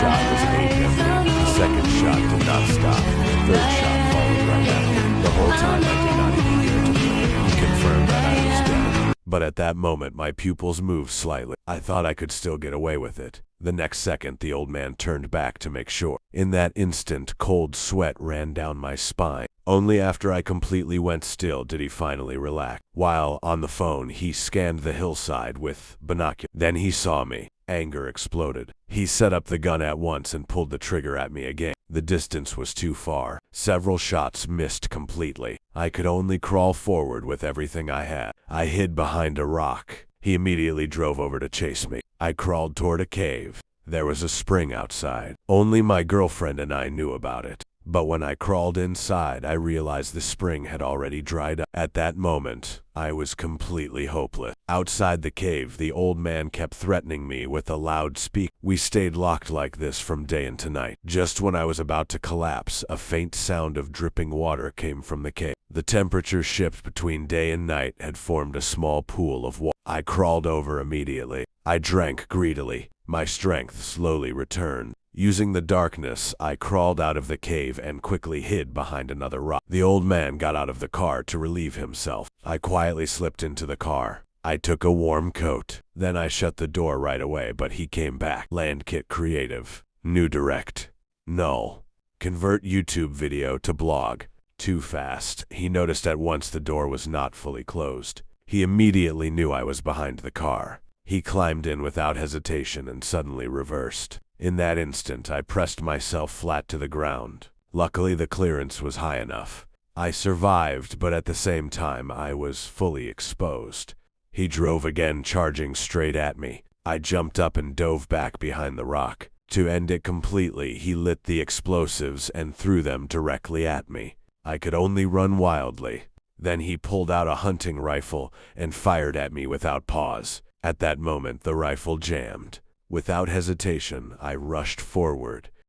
shot was aimed at me. The second shot did not stop. The third shot followed right after. The whole time I did not even dare to blink. He confirmed that I was dead. But at that moment, my pupils moved slightly. I thought I could still get away with it. The next second, the old man turned back to make sure. In that instant, cold sweat ran down my spine. Only after I completely went still did he finally relax. While on the phone, he scanned the hillside with binoculars. Then he saw me. Anger exploded. He set up the gun at once and pulled the trigger at me again. The distance was too far. Several shots missed completely. I could only crawl forward with everything I had. I hid behind a rock. He immediately drove over to chase me. I crawled toward a cave. There was a spring outside. Only my girlfriend and I knew about it. But when I crawled inside, I realized the spring had already dried up. At that moment, I was completely hopeless. Outside the cave, the old man kept threatening me with a loudspeaker. We stayed locked like this from day into night. Just when I was about to collapse, a faint sound of dripping water came from the cave. The temperature shift between day and night had formed a small pool of water. I crawled over immediately. I drank greedily. My strength slowly returned. Using the darkness, I crawled out of the cave and quickly hid behind another rock. The old man got out of the car to relieve himself. I quietly slipped into the car. I took a warm coat. Then I shut the door right away, but he came back. Landkit Creative. New direct. Null. Convert YouTube video to blog. Too fast. He noticed at once the door was not fully closed. He immediately knew I was behind the car. He climbed in without hesitation and suddenly reversed. In that instant, I pressed myself flat to the ground. Luckily, the clearance was high enough. I survived, but at the same time, I was fully exposed. He drove again, charging straight at me. I jumped up and dove back behind the rock. To end it completely, he lit the explosives and threw them directly at me. I could only run wildly. Then he pulled out a hunting rifle and fired at me without pause. At that moment, the rifle jammed. Without hesitation, I rushed forward.